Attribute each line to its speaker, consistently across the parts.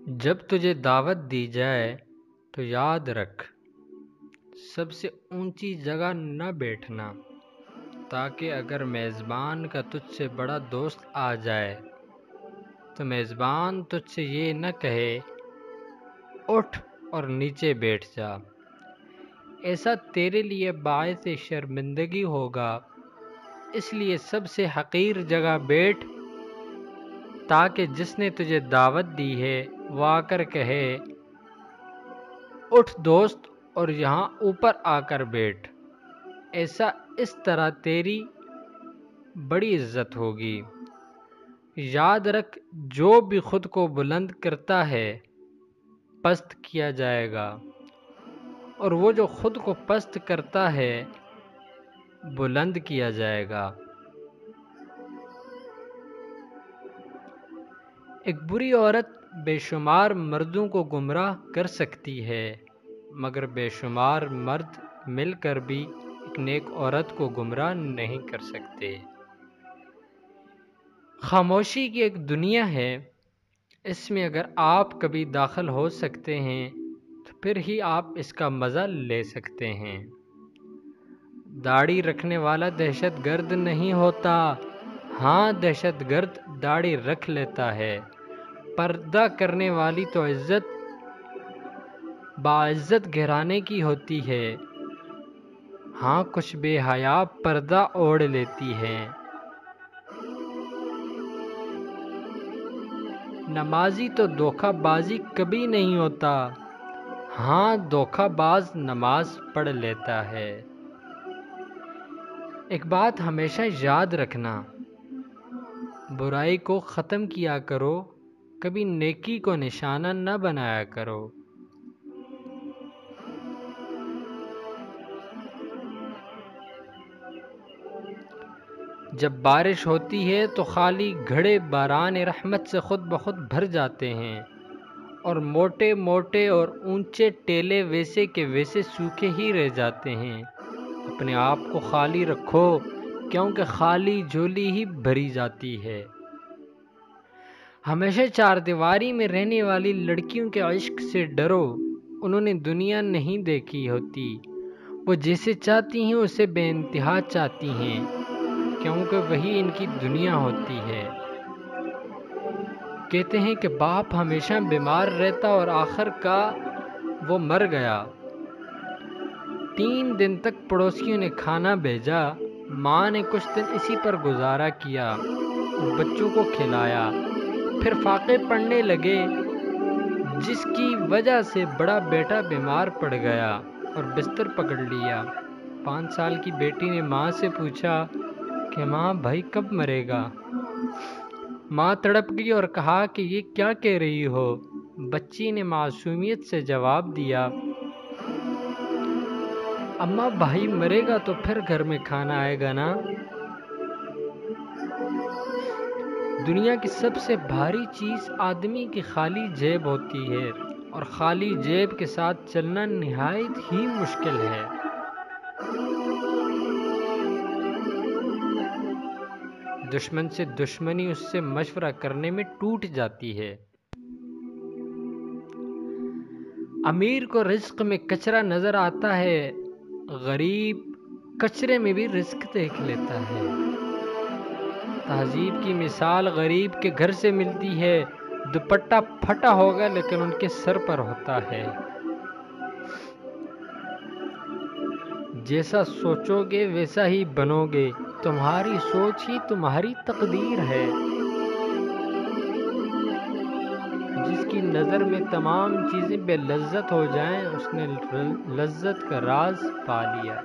Speaker 1: جب تجھے دعوت دی جائے تو یاد رکھ سب سے اونچی جگہ نہ بیٹھنا، تاکہ اگر میزبان کا تجھ سے بڑا دوست آ جائے تو میزبان تجھ سے یہ نہ کہے اٹھ اور نیچے بیٹھ جا۔ ایسا تیرے لیے باعث شرمندگی ہوگا، اس لیے سب سے حقیر جگہ بیٹھ، تاکہ جس نے تجھے دعوت دی ہے وہ آ کر کہے اٹھ دوست اور یہاں اوپر آ کر بیٹھ۔ اس طرح تیری بڑی عزت ہوگی۔ یاد رکھ جو بھی خود کو بلند کرتا ہے پست کیا جائے گا، اور وہ جو خود کو پست کرتا ہے بلند کیا جائے گا۔ ایک بری عورت بے شمار مردوں کو گمراہ کر سکتی ہے، مگر بے شمار مرد مل کر بھی ایک نیک عورت کو گمراہ نہیں کر سکتے۔ خاموشی کی ایک دنیا ہے، اس میں اگر آپ کبھی داخل ہو سکتے ہیں تو پھر ہی آپ اس کا مزہ لے سکتے ہیں۔ داڑھی رکھنے والا دہشت گرد نہیں ہوتا، ہاں دہشت گرد داڑھی رکھ لیتا ہے۔ پردہ کرنے والی تو باعزت گھرانے کی ہوتی ہے، ہاں کچھ بے حیا پردہ اوڑھ لیتی ہے۔ نمازی تو دھوکہ بازی کبھی نہیں ہوتا، ہاں دھوکہ باز نماز پڑھ لیتا ہے۔ ایک بات ہمیشہ یاد رکھنا، برائی کو ختم کیا کرو، کبھی نیکی کو نشانہ نہ بنایا کرو۔ جب بارش ہوتی ہے تو خالی گھڑے باران رحمت سے خود بخود بھر جاتے ہیں، اور موٹے موٹے اور اونچے ٹیلے ویسے کے ویسے سوکھے ہی رہ جاتے ہیں۔ اپنے آپ کو خالی رکھو، کیونکہ خالی جھولی ہی بھری جاتی ہے۔ ہمیشہ چار دیواری میں رہنے والی لڑکیوں کے عشق سے ڈرو، انہوں نے دنیا نہیں دیکھی ہوتی، وہ جیسے چاہتی ہیں اسے بے انتہا چاہتی ہیں، کیونکہ وہی ان کی دنیا ہوتی ہے۔ کہتے ہیں کہ باپ ہمیشہ بیمار رہتا اور آخر کا وہ مر گیا۔ 3 دن تک پڑوسیوں نے کھانا بھیجا، ماں نے کچھ دن اسی پر گزارا کیا، بچوں کو کھلایا، پھر فاقے پڑنے لگے، جس کی وجہ سے بڑا بیٹا بیمار پڑ گیا اور بستر پکڑ لیا۔ 5 سال کی بیٹی نے ماں سے پوچھا کہ ماں بھائی کب مرے گا؟ ماں تڑپ گئی اور کہا کہ یہ کیا کہہ رہی ہو؟ بچی نے معصومیت سے جواب دیا اماں بھائی مرے گا تو پھر گھر میں کھانا آئے گا نا۔ دنیا کی سب سے بھاری چیز آدمی کی خالی جیب ہوتی ہے، اور خالی جیب کے ساتھ چلنا نہایت ہی مشکل ہے۔ دشمن سے دشمنی اس سے مشورہ کرنے میں ٹوٹ جاتی ہے۔ امیر کو رزق میں کچرا نظر آتا ہے، غریب کچرے میں بھی رزق دیکھ لیتا ہے۔ تہذیب کی مثال غریب کے گھر سے ملتی ہے، دوپٹہ پھٹا ہوگا لیکن ان کے سر پر ہوتا ہے۔ جیسا سوچو گے ویسا ہی بنو گے، تمہاری سوچ ہی تمہاری تقدیر ہے۔ جس کی نظر میں تمام چیزیں بے لذت ہو جائیں اس نے لذت کا راز پا لیا۔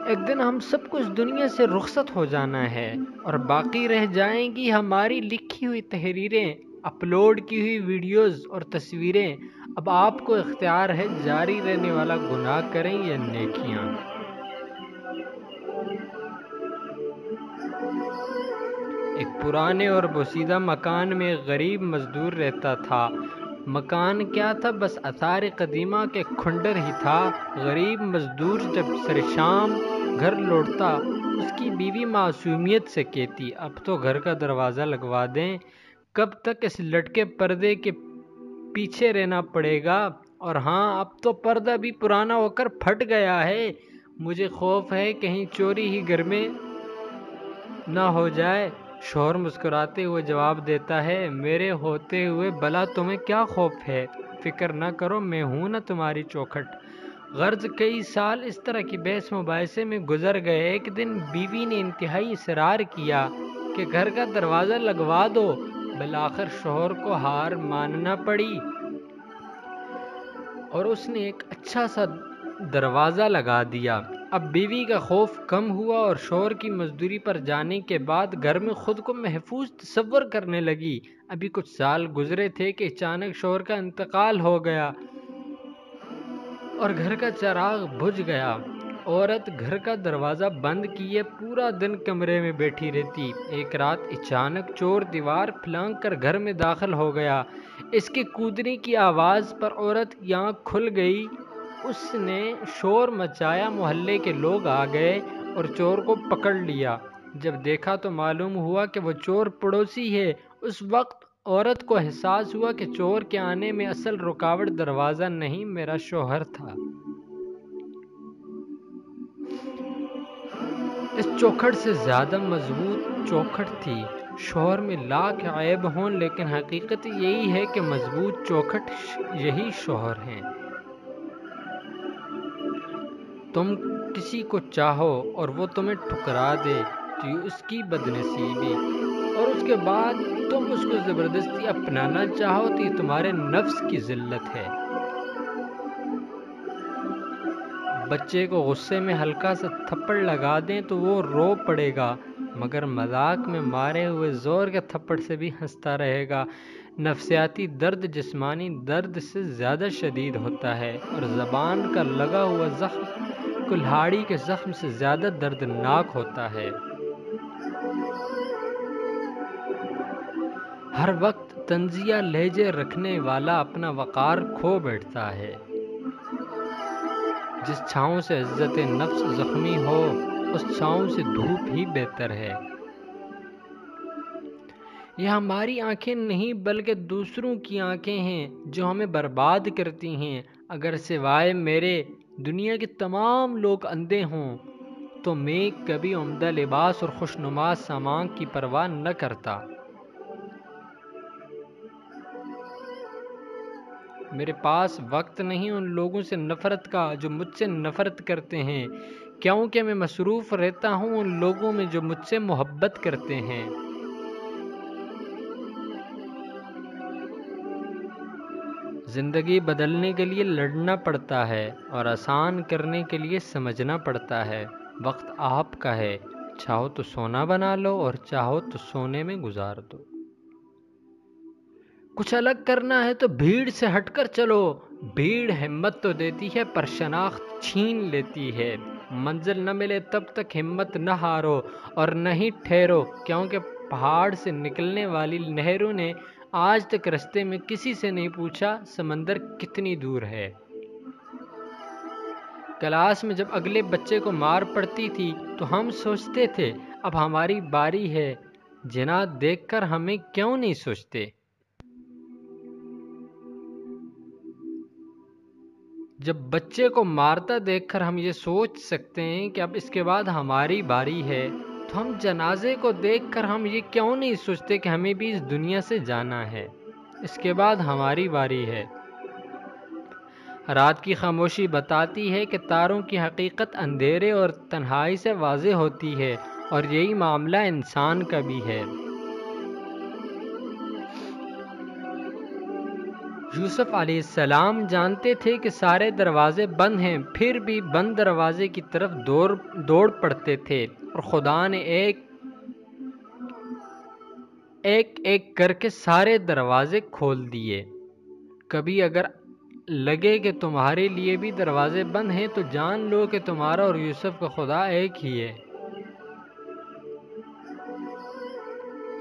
Speaker 1: ایک دن ہم سب کو اس دنیا سے رخصت ہو جانا ہے، اور باقی رہ جائیں گی ہماری لکھی ہوئی تحریریں، اپلوڈ کی ہوئی ویڈیوز اور تصویریں۔ اب آپ کو اختیار ہے جاری رہنے والا گناہ کریں یا نیکیاں۔ ایک پرانے اور بوسیدہ مکان میں غریب مزدور رہتا تھا۔ مکان کیا تھا، بس آثار قدیمہ کے کھنڈر ہی تھا۔ غریب مزدور جب سر شام گھر لوٹتا، اس کی بیوی معصومیت سے کہتی اب تو گھر کا دروازہ لگوا دیں، کب تک اس لٹکے پردے کے پیچھے رہنا پڑے گا؟ اور ہاں، اب تو پردہ بھی پرانا ہو کر پھٹ گیا ہے، مجھے خوف ہے کہیں چوری ہی گھر میں نہ ہو جائے۔ شوہر مسکراتے ہوئے جواب دیتا ہے، میرے ہوتے ہوئے بھلا تمہیں کیا خوف ہے؟ فکر نہ کرو، میں ہوں نا تمہاری چوکھٹ۔ غرض کئی سال اس طرح کی بحث مباحثے میں گزر گئے۔ ایک دن بیوی نے انتہائی اصرار کیا کہ گھر کا دروازہ لگوا دو۔ بالآخر شوہر کو ہار ماننا پڑی اور اس نے ایک اچھا سا دروازہ لگا دیا۔ اب بیوی کا خوف کم ہوا اور شوہر کی مزدوری پر جانے کے بعد گھر میں خود کو محفوظ تصور کرنے لگی۔ ابھی کچھ سال گزرے تھے کہ اچانک شوہر کا انتقال ہو گیا اور گھر کا چراغ بجھ گیا۔ عورت گھر کا دروازہ بند کیے پورا دن کمرے میں بیٹھی رہتی۔ ایک رات اچانک چور دیوار پھلانگ کر گھر میں داخل ہو گیا۔ اس کے کودنے کی آواز پر عورت کی آنکھ کھل گئی۔ اس نے شور مچایا، محلے کے لوگ آ گئے اور چور کو پکڑ لیا۔ جب دیکھا تو معلوم ہوا کہ وہ چور پڑوسی ہے۔ اس وقت عورت کو احساس ہوا کہ چور کے آنے میں اصل رکاوٹ دروازہ نہیں، میرا شوہر تھا۔ اس چوکھٹ سے زیادہ مضبوط چوکھٹ تھی۔ شوہر میں لاکھ عیب ہوں لیکن حقیقت یہی ہے کہ مضبوط چوکھٹ یہی شوہر ہیں۔ تم کسی کو چاہو اور وہ تمہیں ٹھکرا دے تو یہ اس کی بدنصیبی، اور اس کے بعد تم اس کو زبردستی اپنانا چاہو تو یہ تمہارے نفس کی ذلت ہے۔ بچے کو غصے میں ہلکا سا تھپڑ لگا دیں تو وہ رو پڑے گا، مگر مذاق میں مارے ہوئے زور کے تھپڑ سے بھی ہنستا رہے گا۔ نفسیاتی درد جسمانی درد سے زیادہ شدید ہوتا ہے اور زبان کا لگا ہوا زخم کلہاڑی کے زخم سے زیادہ دردناک ہوتا ہے۔ ہر وقت طنزیہ لہجے رکھنے والا اپنا وقار کھو بیٹھتا ہے۔ جس چھاؤں سے عزت نفس زخمی ہو اس چھاؤں سے دھوپ ہی بہتر ہے۔ یہ ہماری آنکھیں نہیں بلکہ دوسروں کی آنکھیں ہیں جو ہمیں برباد کرتی ہیں۔ اگر سوائے میرے دنیا کے تمام لوگ اندھے ہوں تو میں کبھی عمدہ لباس اور خوشنما سامان کی پرواہ نہ کرتا۔ میرے پاس وقت نہیں ان لوگوں سے نفرت کا جو مجھ سے نفرت کرتے ہیں، کیونکہ میں مصروف رہتا ہوں ان لوگوں میں جو مجھ سے محبت کرتے ہیں۔ زندگی بدلنے کے لیے لڑنا پڑتا ہے اور آسان کرنے کے لیے سمجھنا پڑتا ہے۔ وقت آپ کا ہے، چاہو تو سونا بنا لو اور چاہو تو سونے میں گزار دو۔ کچھ الگ کرنا ہے تو بھیڑ سے ہٹ کر چلو۔ بھیڑ ہمت تو دیتی ہے پر شناخت چھین لیتی ہے۔ منزل نہ ملے تب تک ہمت نہ ہارو اور نہ ہی ٹھہرو، کیونکہ پہاڑ سے نکلنے والی نہروں نے آج تک رستے میں کسی سے نہیں پوچھا سمندر کتنی دور ہے۔ کلاس میں جب اگلے بچے کو مار پڑتی تھی تو ہم سوچتے تھے اب ہماری باری ہے، جناح دیکھ کر ہمیں کیوں نہیں سوچتے؟ جب بچے کو مارتا دیکھ کر ہم یہ سوچ سکتے ہیں کہ اب اس کے بعد ہماری باری ہے، تو ہم جنازے کو دیکھ کر ہم یہ کیوں نہیں سوچتے کہ ہمیں بھی اس دنیا سے جانا ہے، اس کے بعد ہماری باری ہے۔ رات کی خاموشی بتاتی ہے کہ تاروں کی حقیقت اندھیرے اور تنہائی سے واضح ہوتی ہے، اور یہی معاملہ انسان کا بھی ہے۔ یوسف علیہ السلام جانتے تھے کہ سارے دروازے بند ہیں، پھر بھی بند دروازے کی طرف دوڑ پڑتے تھے، اور خدا نے ایک ایک کر کے سارے دروازے کھول دیے۔ کبھی اگر لگے کہ تمہارے لیے بھی دروازے بند ہیں تو جان لو کہ تمہارا اور یوسف کا خدا ایک ہی ہے۔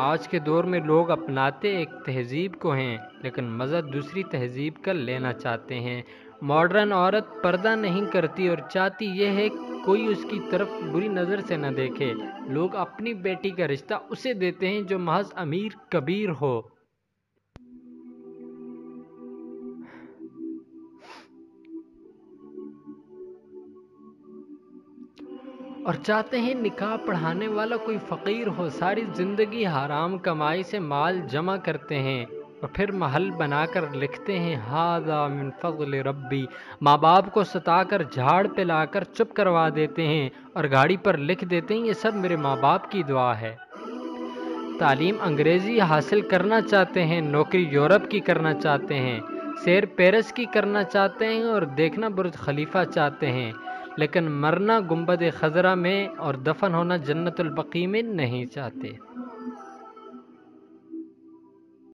Speaker 1: آج کے دور میں لوگ اپناتے ایک تہذیب کو ہیں لیکن مزہ دوسری تہذیب کا لینا چاہتے ہیں۔ ماڈرن عورت پردہ نہیں کرتی اور چاہتی یہ ہے کوئی اس کی طرف بری نظر سے نہ دیکھے۔ لوگ اپنی بیٹی کا رشتہ اسے دیتے ہیں جو محض امیر کبیر ہو۔ اور چاہتے ہیں نکاح پڑھانے والا کوئی فقیر ہو، ساری زندگی حرام کمائی سے مال جمع کرتے ہیں اور پھر محل بنا کر لکھتے ہیں ھذا من فضل ربی، ماں باپ کو ستا کر جھاڑ پہ لا کر چپ کروا دیتے ہیں اور گاڑی پر لکھ دیتے ہیں یہ سب میرے ماں باپ کی دعا ہے۔ تعلیم انگریزی حاصل کرنا چاہتے ہیں، نوکری یورپ کی کرنا چاہتے ہیں، سیر پیرس کی کرنا چاہتے ہیں اور دیکھنا برج خلیفہ چاہتے ہیں، لیکن مرنا گنبد خضرا میں اور دفن ہونا جنت البقیع میں نہیں چاہتے۔